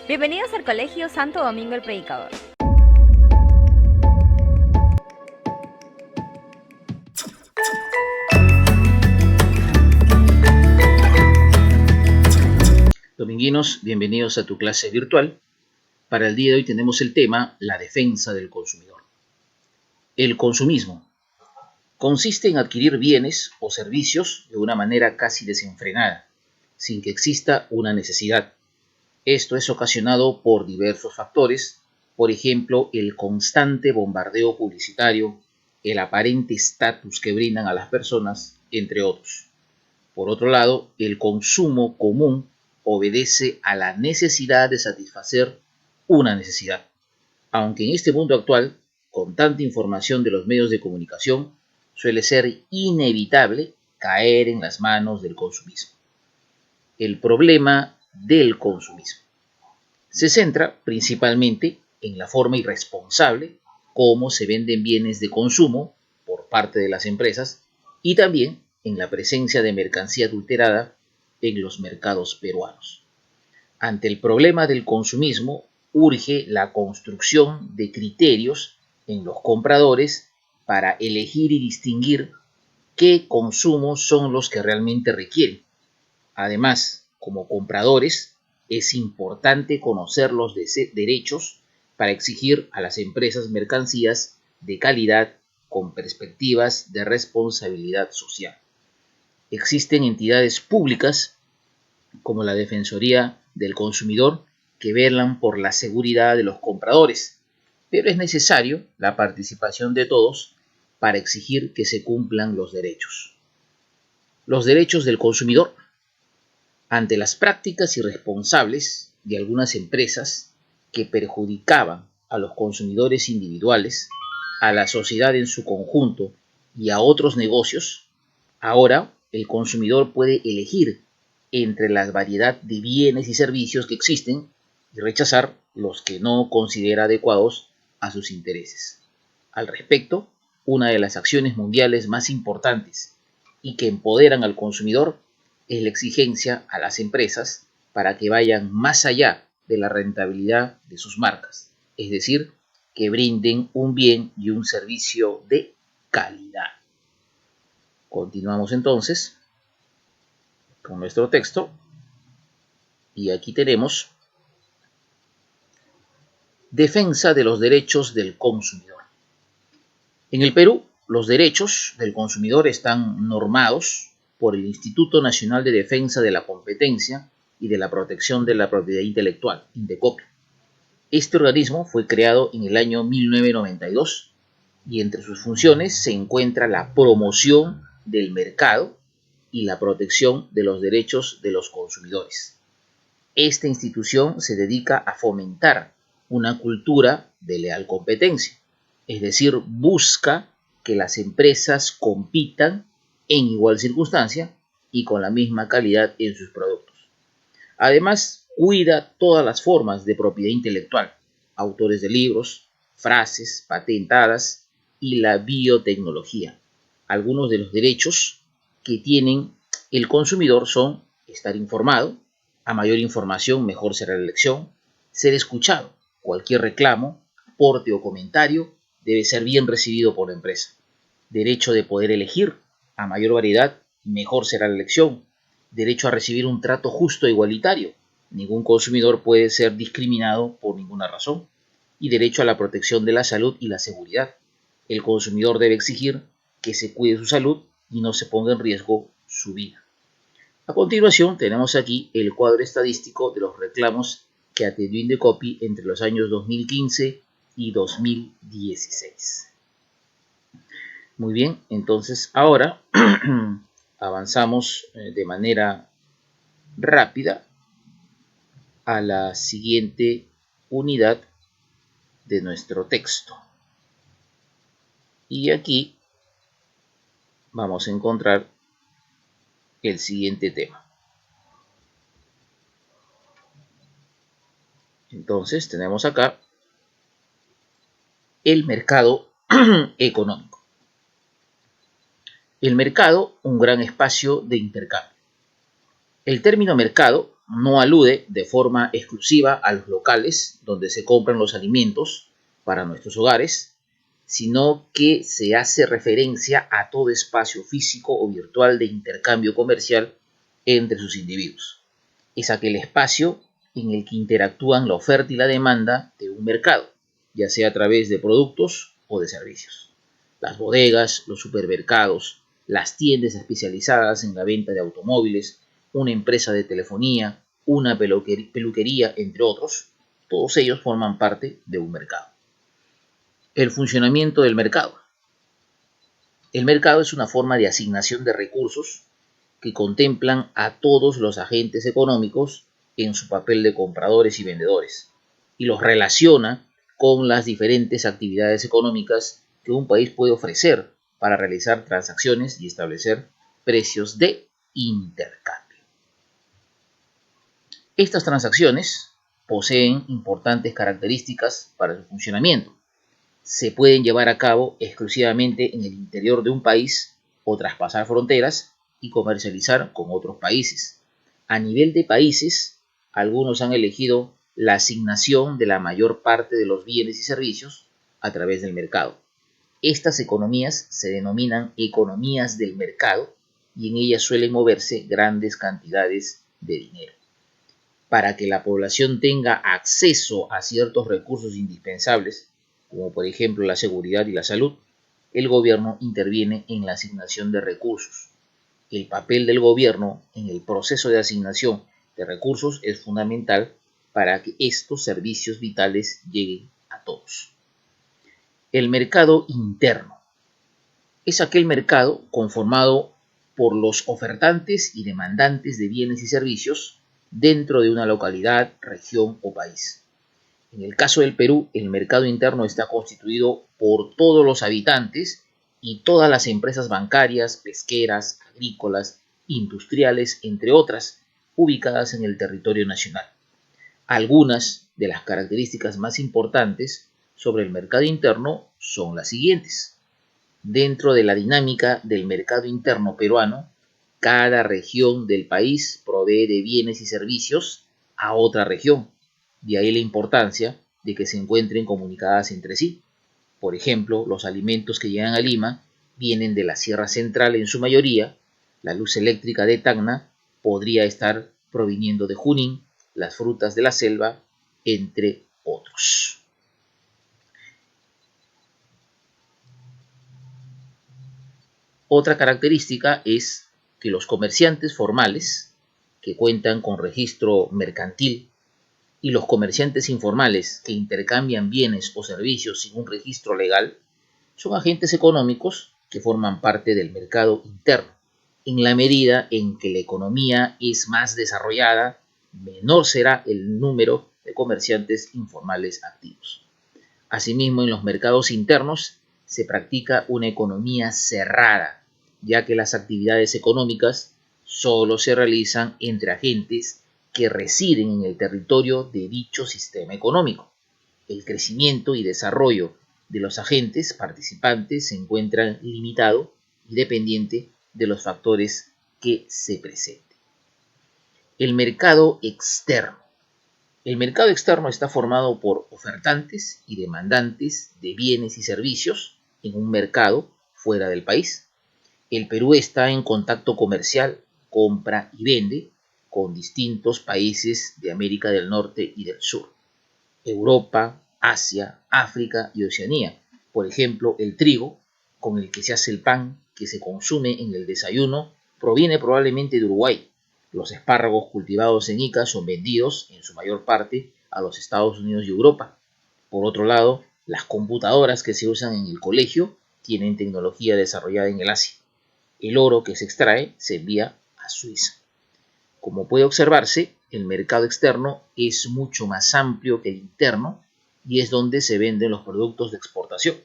Bienvenidos al Colegio Santo Domingo el Predicador. Dominguinos, bienvenidos a tu clase virtual. Para el día de hoy tenemos el tema la defensa del consumidor. El consumismo consiste en adquirir bienes o servicios de una manera casi desenfrenada, sin que exista una necesidad. Esto es ocasionado por diversos factores, por ejemplo, el constante bombardeo publicitario, el aparente estatus que brindan a las personas, entre otros. Por otro lado, el consumo común obedece a la necesidad de satisfacer una necesidad, aunque en este mundo actual, con tanta información de los medios de comunicación, suele ser inevitable caer en las manos del consumismo. El problema del consumismo se centra principalmente en la forma irresponsable como se venden bienes de consumo por parte de las empresas y también en la presencia de mercancía adulterada en los mercados peruanos. Ante el problema del consumismo, urge la construcción de criterios en los compradores para elegir y distinguir qué consumos son los que realmente requieren. Además, como compradores, es importante conocer los derechos para exigir a las empresas mercancías de calidad con perspectivas de responsabilidad social. Existen entidades públicas como la Defensoría del Consumidor que velan por la seguridad de los compradores, pero es necesario la participación de todos para exigir que se cumplan los derechos. Los derechos del consumidor. Ante las prácticas irresponsables de algunas empresas que perjudicaban a los consumidores individuales, a la sociedad en su conjunto y a otros negocios, ahora el consumidor puede elegir entre la variedad de bienes y servicios que existen y rechazar los que no considera adecuados a sus intereses. Al respecto, una de las acciones mundiales más importantes y que empoderan al consumidor es la exigencia a las empresas para que vayan más allá de la rentabilidad de sus marcas, es decir, que brinden un bien y un servicio de calidad. Continuamos entonces con nuestro texto y aquí tenemos defensa de los derechos del consumidor. En el Perú, los derechos del consumidor están normados por el Instituto Nacional de Defensa de la Competencia y de la Protección de la Propiedad Intelectual, INDECOPI. Este organismo fue creado en el año 1992 y entre sus funciones se encuentra la promoción del mercado y la protección de los derechos de los consumidores. Esta institución se dedica a fomentar una cultura de leal competencia, es decir, busca que las empresas compitan en igual circunstancia y con la misma calidad en sus productos. Además, cuida todas las formas de propiedad intelectual, autores de libros, frases patentadas y la biotecnología. Algunos de los derechos que tienen el consumidor son estar informado, a mayor información mejor será la elección, ser escuchado, cualquier reclamo, aporte o comentario debe ser bien recibido por la empresa. Derecho de poder elegir, a mayor variedad mejor será la elección. Derecho a recibir un trato justo e igualitario, ningún consumidor puede ser discriminado por ninguna razón. Y derecho a la protección de la salud y la seguridad. El consumidor debe exigir que se cuide su salud y no se ponga en riesgo su vida. A continuación tenemos aquí el cuadro estadístico de los reclamos que atendió INDECOPI entre los años 2015 y 2016. Muy bien, entonces ahora avanzamos de manera rápida a la siguiente unidad de nuestro texto. Y aquí vamos a encontrar el siguiente tema. Entonces tenemos acá el mercado económico. El mercado, un gran espacio de intercambio. El término mercado no alude de forma exclusiva a los locales donde se compran los alimentos para nuestros hogares, sino que se hace referencia a todo espacio físico o virtual de intercambio comercial entre sus individuos. Es aquel espacio en el que interactúan la oferta y la demanda de un mercado, ya sea a través de productos o de servicios. Las bodegas, los supermercados, las tiendas especializadas en la venta de automóviles, una empresa de telefonía, una peluquería, entre otros, todos ellos forman parte de un mercado. El funcionamiento del mercado. El mercado es una forma de asignación de recursos que contemplan a todos los agentes económicos en su papel de compradores y vendedores, y los relaciona con las diferentes actividades económicas que un país puede ofrecer para realizar transacciones y establecer precios de intercambio. Estas transacciones poseen importantes características para su funcionamiento. Se pueden llevar a cabo exclusivamente en el interior de un país o traspasar fronteras y comercializar con otros países. A nivel de países, algunos han elegido la asignación de la mayor parte de los bienes y servicios a través del mercado. Estas economías se denominan economías del mercado y en ellas suelen moverse grandes cantidades de dinero. Para que la población tenga acceso a ciertos recursos indispensables, como por ejemplo la seguridad y la salud, el gobierno interviene en la asignación de recursos. El papel del gobierno en el proceso de asignación de recursos es fundamental para que estos servicios vitales lleguen a todos. El mercado interno es aquel mercado conformado por los ofertantes y demandantes de bienes y servicios dentro de una localidad, región o país. En el caso del Perú, el mercado interno está constituido por todos los habitantes y todas las empresas bancarias, pesqueras, agrícolas, industriales, entre otras, ubicadas en el territorio nacional. Algunas de las características más importantes sobre el mercado interno son las siguientes. Dentro de la dinámica del mercado interno peruano, cada región del país provee de bienes y servicios a otra región. De ahí la importancia de que se encuentren comunicadas entre sí. Por ejemplo, los alimentos que llegan a Lima vienen de la Sierra Central en su mayoría, la luz eléctrica de Tacna podría estar proviniendo de Junín, las frutas de la selva, entre otros. Otra característica es que los comerciantes formales, que cuentan con registro mercantil, y los comerciantes informales, que intercambian bienes o servicios sin un registro legal, son agentes económicos que forman parte del mercado interno. En la medida en que la economía es más desarrollada, menor será el número de comerciantes informales activos. Asimismo, en los mercados internos se practica una economía cerrada, ya que las actividades económicas solo se realizan entre agentes que residen en el territorio de dicho sistema económico. El crecimiento y desarrollo de los agentes participantes se encuentran limitado y dependiente de los factores que se presenten. El mercado externo. El mercado externo está formado por ofertantes y demandantes de bienes y servicios en un mercado fuera del país. El Perú está en contacto comercial, compra y vende con distintos países de América del Norte y del Sur, Europa, Asia, África y Oceanía. Por ejemplo, el trigo, con el que se hace el pan que se consume en el desayuno, proviene probablemente de Uruguay. Los espárragos cultivados en Ica son vendidos, en su mayor parte, a los Estados Unidos y Europa. Por otro lado, las computadoras que se usan en el colegio tienen tecnología desarrollada en el Asia. El oro que se extrae se envía a Suiza. Como puede observarse, el mercado externo es mucho más amplio que el interno y es donde se venden los productos de exportación.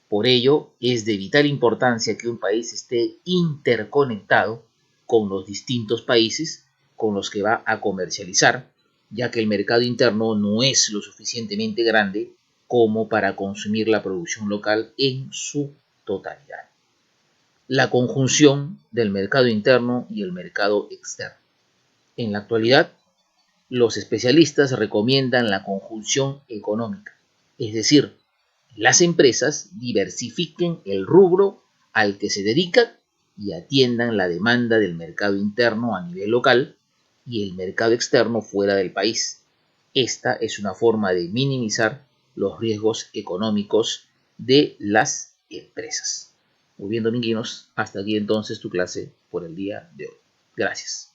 Por ello, es de vital importancia que un país esté interconectado con los distintos países con los que va a comercializar, ya que el mercado interno no es lo suficientemente grande como para consumir la producción local en su totalidad. La conjunción del mercado interno y el mercado externo. En la actualidad, Los especialistas recomiendan la conjunción económica, es decir, las empresas diversifiquen el rubro al que se dedican y atiendan la demanda del mercado interno a nivel local y el mercado externo fuera del país. Esta es una forma de minimizar los riesgos económicos de las empresas. Muy bien, dominguinos, hasta aquí entonces tu clase por el día de hoy. Gracias.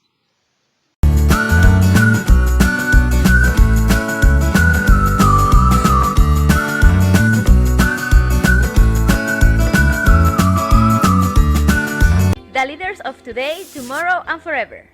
The leaders of today, tomorrow, and forever.